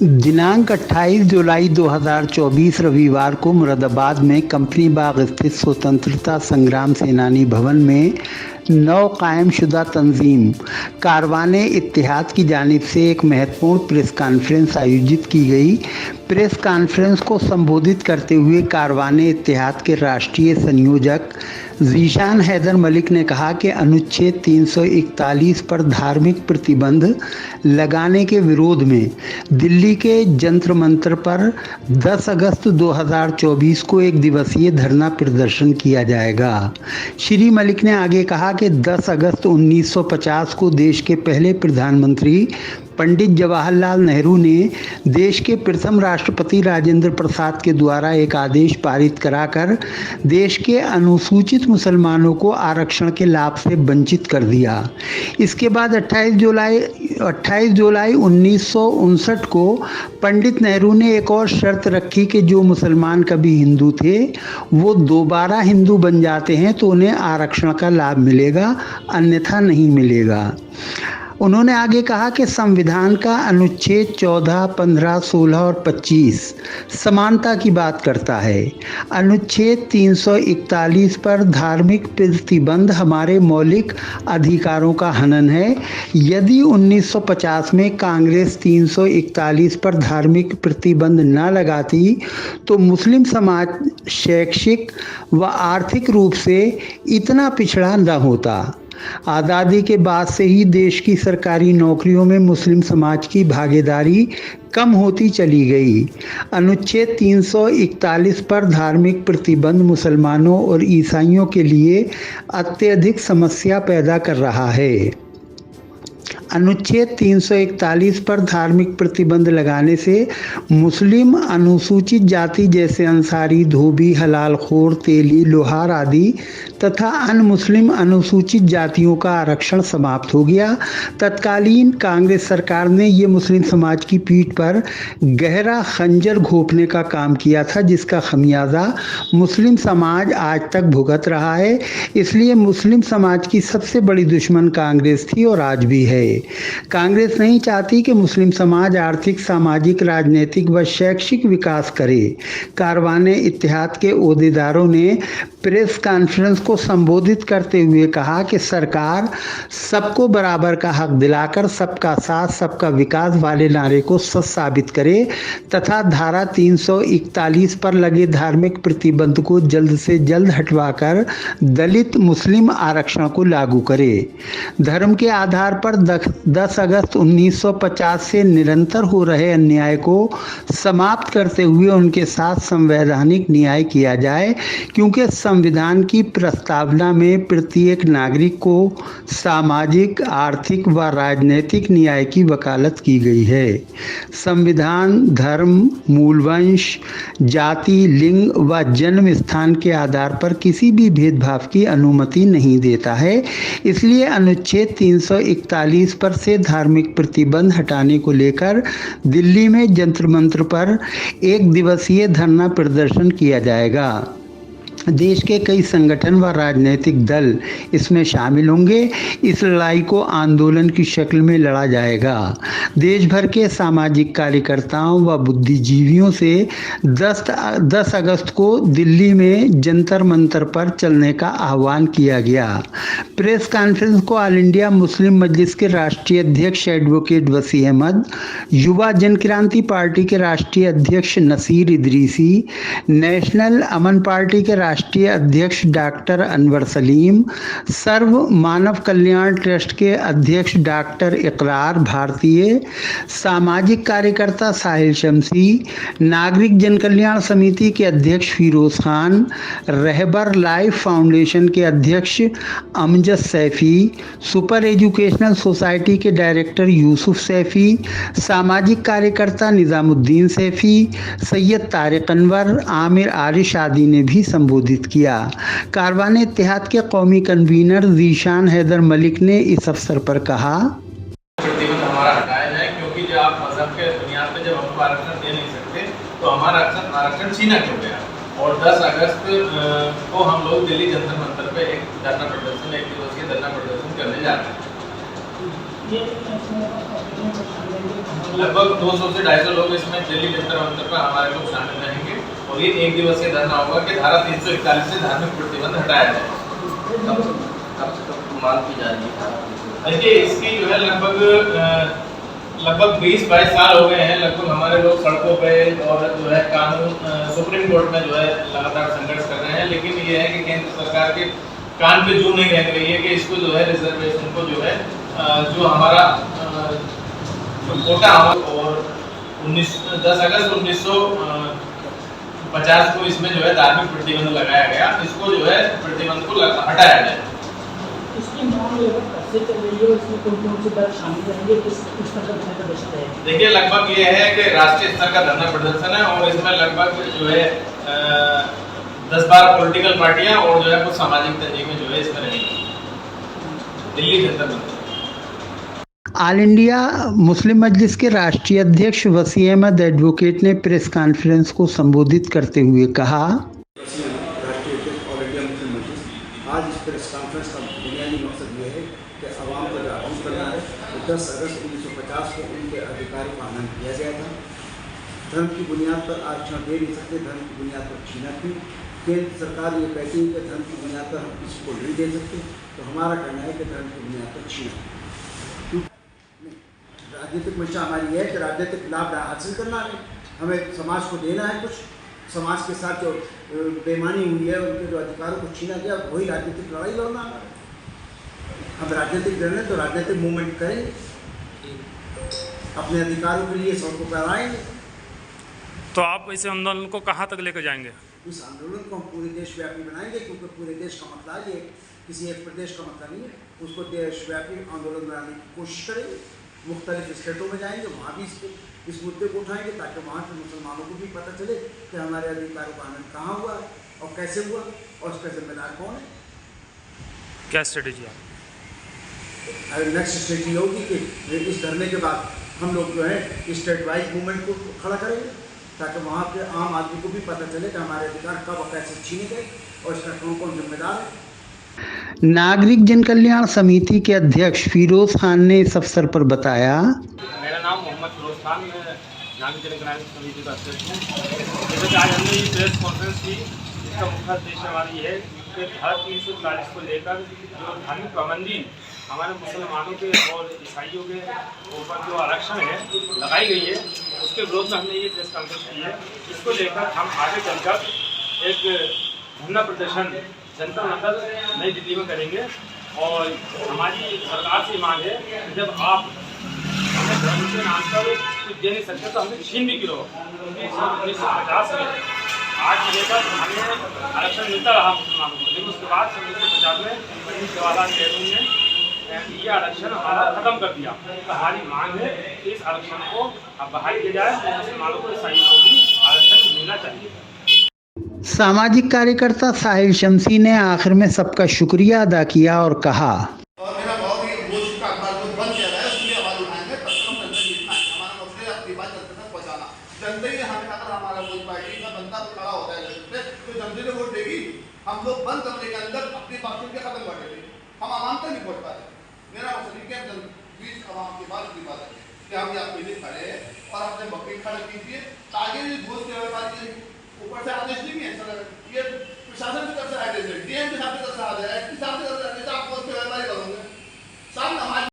दिनांक 28 जुलाई 2024 रविवार को मुरादाबाद में कंपनी बाग स्थित स्वतंत्रता संग्राम सेनानी भवन में नव कायम शुदा तंजीम कारवाने इत्तेहाद की जानिब से एक महत्वपूर्ण प्रेस कॉन्फ्रेंस आयोजित की गई। प्रेस कॉन्फ्रेंस को संबोधित करते हुए कारवाने इत्तेहाद के राष्ट्रीय संयोजक ज़ीशान हैदर मलिक ने कहा कि अनुच्छेद 341 पर धार्मिक प्रतिबंध लगाने के विरोध में दिल्ली के जंतर मंतर पर 10 अगस्त 2024 को एक दिवसीय धरना प्रदर्शन किया जाएगा। श्री मलिक ने आगे कहा कि 10 अगस्त 1950 को देश के पहले प्रधानमंत्री पंडित जवाहरलाल नेहरू ने देश के प्रथम राष्ट्रपति राजेंद्र प्रसाद के द्वारा एक आदेश पारित कराकर देश के अनुसूचित मुसलमानों को आरक्षण के लाभ से वंचित कर दिया। इसके बाद 28 जुलाई 1959 को पंडित नेहरू ने एक और शर्त रखी कि जो मुसलमान कभी हिंदू थे वो दोबारा हिंदू बन जाते हैं तो उन्हें आरक्षण का लाभ मिलेगा, अन्यथा नहीं मिलेगा। उन्होंने आगे कहा कि संविधान का अनुच्छेद 14, 15, 16 और 25 समानता की बात करता है। अनुच्छेद 341 पर धार्मिक प्रतिबंध हमारे मौलिक अधिकारों का हनन है। यदि 1950 में कांग्रेस 341 पर धार्मिक प्रतिबंध न लगाती तो मुस्लिम समाज शैक्षिक व आर्थिक रूप से इतना पिछड़ा न होता। आज़ादी के बाद से ही देश की सरकारी नौकरियों में मुस्लिम समाज की भागीदारी कम होती चली गई। अनुच्छेद 341 पर धार्मिक प्रतिबंध मुसलमानों और ईसाइयों के लिए अत्यधिक समस्या पैदा कर रहा है। अनुच्छेद 341 पर धार्मिक प्रतिबंध लगाने से मुस्लिम अनुसूचित जाति जैसे अंसारी, धोबी, हलालखोर, तेली, लोहार आदि तथा अन्य मुस्लिम अनुसूचित जातियों का आरक्षण समाप्त हो गया। तत्कालीन कांग्रेस सरकार ने ये मुस्लिम समाज की पीठ पर गहरा खंजर घोंपने का काम किया था, जिसका खमियाजा मुस्लिम समाज आज तक भुगत रहा है। इसलिए मुस्लिम समाज की सबसे बड़ी दुश्मन कांग्रेस थी और आज भी है। कांग्रेस नहीं चाहती कि मुस्लिम समाज आर्थिक, सामाजिक, राजनीतिक व शैक्षिक विकास करे। कारवाने इत्तेहाद के ओहदेदारों ने प्रेस कॉन्फ्रेंस को संबोधित करते हुए कहा कि सरकार सबको बराबर का हक दिलाकर सबका साथ सबका विकास वाले नारे को सच साबित करे तथा धारा 341 पर लगे धार्मिक प्रतिबंध को जल्द से जल्द हटवाकर दलित मुस्लिम आरक्षण को लागू करे। धर्म के आधार पर 10 अगस्त 1950 से निरंतर हो रहे अन्याय को समाप्त करते हुए उनके साथ संवैधानिक न्याय किया जाए, क्योंकि संविधान की प्रस्तावना में प्रत्येक नागरिक को सामाजिक, आर्थिक व राजनीतिक न्याय की वकालत की गई है। संविधान धर्म, मूलवंश, जाति, लिंग व जन्म स्थान के आधार पर किसी भी भेदभाव की अनुमति नहीं देता है। इसलिए अनुच्छेद 341 पर से धार्मिक प्रतिबंध हटाने को लेकर दिल्ली में जंतर मंतर पर एक दिवसीय धरना प्रदर्शन किया जाएगा। देश के कई संगठन व राजनीतिक दल इसमें शामिल होंगे। इस लड़ाई को आंदोलन की शक्ल में लड़ा जाएगा। देश भर के सामाजिक कार्यकर्ताओं व बुद्धिजीवियों से 10 अगस्त को दिल्ली में जंतर मंतर पर चलने का आह्वान किया गया। प्रेस कॉन्फ्रेंस को ऑल इंडिया मुस्लिम मजलिस के राष्ट्रीय अध्यक्ष एडवोकेट वसी अहमद, युवा जन क्रांति पार्टी के राष्ट्रीय अध्यक्ष नसीर इदरीसी, नेशनल अमन पार्टी के राष्ट्रीय अध्यक्ष डॉक्टर अनवर सलीम, सर्व मानव कल्याण ट्रस्ट के अध्यक्ष डॉक्टर इकरार भारतीय, सामाजिक कार्यकर्ता साहिल शमसी, नागरिक जन कल्याण समिति के अध्यक्ष फिरोज खान, रहबर लाइफ फाउंडेशन के अध्यक्ष Amjad Saifi, super educational society के डायरेक्टर यूसुफ सैफी, सामाजिक कार्यकर्ता निजामुद्दीन सैफी, सैयद तारिक अनवर, आमिर आरिश आदि ने भी संबोधित किया। कारवाने इत्तेहाद के कौमी कन्वीनर ज़ीशान हैदर मलिक ने इस अवसर पर कहा, प्रतिबंध हमारा हटाया जाए, क्योंकि जो आप मजहब के बुनियाद पे जब हमको आरक्षण दे नहीं सकते तो हमारा आरक्षण छीना क्यों गया। और 10 अगस्त को हम लोग दिल्ली जंतर मंतर पे एक धरना प्रदर्शन, एक दिवसीय धरना प्रदर्शन करने जा रहे हैं। लगभग 200 से 250 लोग इसमें दिल्ली जंतर मंतर पर हमारे लोग शामिल रहेंगे और ये एक दिवसीय धरना होगा कि धारा 341 से धार्मिक प्रतिबंध हटाया जाए। कब से कब मांग की जा रही है? देखिए इसकी जो है लगभग 20-22 साल हो गए हैं। लगभग हमारे लोग सड़कों पे और जो है कानून सुप्रीम कोर्ट में जो है लगातार संघर्ष कर रहे हैं, लेकिन ये है कि केंद्र सरकार के कान पे जू नहीं रह रही है कि इसको जो है रिजर्वेशन को जो है जो हमारा जो कोटा और 10 अगस्त 1950 को इसमें जो है धार्मिक प्रतिबंध लगाया गया, इसको जो है प्रतिबंध को हटाया जाए। इसकी मांग कैसे चल रही है, इसमें कौन-कौन से दल शामिल रहेंगे, किस स्तर का धरना प्रदर्शन रहेगा? देखिए लगभग ये है कि राष्ट्रीय स्तर का धरना प्रदर्शन है और इसमें लगभग जो है 10-12 पॉलिटिकल पार्टियां और जो है कुछ सामाजिक तंजीमें जो है इसमें रहेंगी। Delhi Jantar Mantar. All India Muslim Majlis के राष्ट्रीय अध्यक्ष वसी अहमद एडवोकेट ने प्रेस कॉन्फ्रेंस को संबोधित करते हुए कहा, राष्ट्रीय अध्यक्ष ऑल इंडिया मुस्लिम मजलिस आज इस प्रेस कॉन्फ्रेंस का बुनियादी मकसद ये है कि आवाम को जागरूक करना है कि 10 अगस्त 1950 को उनके अधिकार का हनन किया गया था। धर्म की बुनियाद पर आरक्षण दे नहीं सकते, धर्म की बुनियाद पर छीना क्यों? केंद्र सरकार ये कहती है कि धर्म की बुनियाद पर हम किसी को नहीं दे सकते, तो हमारा कहना है कि धर्म की बुनियाद पर छीना। राजनीतिक मंशा हमारी है कि राजनीतिक लाभ हासिल करना है, हमें समाज को देना है कुछ। समाज के साथ जो बेईमानी हुई है, उनके जो अधिकारों को छीना गया, वही राजनीतिक लड़ाई लड़ना है। हम राजनीतिक लड़ने तो राजनीतिक मूवमेंट करेंगे, अपने अधिकारों के लिए सबको कराएंगे। तो आप इस आंदोलन को कहाँ तक लेकर जाएंगे? इस आंदोलन को हम पूरे देशव्यापी बनाएंगे, क्योंकि पूरे देश का मसला ये किसी एक प्रदेश का मसला नहीं है, उसको देशव्यापी आंदोलन बनाने की कोशिश करेंगे। मुख्तलिफ स्टेटों में जाएंगे, वहाँ भी इस मुद्दे को उठाएंगे ताकि वहाँ के मुसलमानों को भी पता चले कि हमारे अधिकारों का हनन कहाँ हुआ है और कैसे हुआ और उसका जिम्मेदार कौन है। क्या स्ट्रेटेजी आप? नेक्स्ट स्ट्रेटेजी होगी कि इस धरने के बाद हम लोग जो है स्टेट वाइज मूवमेंट को खड़ा करेंगे ताकि वहाँ के आम आदमी को भी पता चले कि हमारे अधिकार कब और कैसे छीने गए और इसका कौन कौन जिम्मेदार है। नागरिक जन कल्याण समिति के अध्यक्ष फिरोज खान ने इस अवसर पर बताया, मेरा नाम मोहम्मद फिरोज खान, मैं नागरिक जन कल्याण समिति का अध्यक्ष हूँ। जैसे कि आज हमने ये प्रेस कॉन्फ्रेंस की, इसका मुख्य उद्देश्य हमारा ये है कि धारा 341 को लेकर जो धार्मिक पाबंदी हमारे मुसलमानों के और ईसाइयों के ऊपर जो आरक्षण है लगाई गई है, उसके विरोध में हमने ये प्रेस कॉन्फ्रेंस की है। इसको लेकर हम आगे चलकर एक धरना प्रदर्शन जनता मंतर नई दिल्ली में करेंगे और हमारी सरकार से मांग है कि जब आप हमें धर्म के नाम पर कुछ दे नहीं सकते तो हमें छीन भी क्यों? क्योंकि 1950 में आज से लेकर हमें आरक्षण मिलता रहा मुसलमानों को, लेकिन उसके बाद 1950 में पंडित जवाहरलाल नेहरू ने ये आरक्षण हमारा खत्म कर दिया। तो हमारी मांग है कि इस आरक्षण को अब बहाल किया जाए और मुसलमानों को, ईसाइयों को भी आरक्षण मिलना चाहिए। सामाजिक कार्यकर्ता साहिल शमसी ने आखिर में सबका शुक्रिया अदा किया और कहा, और मेरा बहुत ही बोझ का अखबार जो बंद किया है उसके आवाज उठाएंगे, तब तक हम जनता जीतना है। हमारा मसले अपनी बात जनता तक पहुँचाना। जनता ही हमें अगर हमारा कोई पार्टी का बंदा खड़ा होता है तो जनता ने वोट देगी। हम लोग बंद कमरे के अंदर अपनी बातों के खत्म कर देते, हम आवाम तक नहीं पहुँच पाते। मेरा मसले क्या 20 आवाम की बात की बात है कि हम यहाँ पहले खड़े हैं और अपने बकरी खड़े कीजिए ताकि घोष के व्यापारी ऊपर से आदेश नहीं है, ये प्रशासन की तरफ से आदेश है, डीएम के साथ तरफ से आदेश है, किसान की तरफ से आदेश, आप घोष के व्यापारी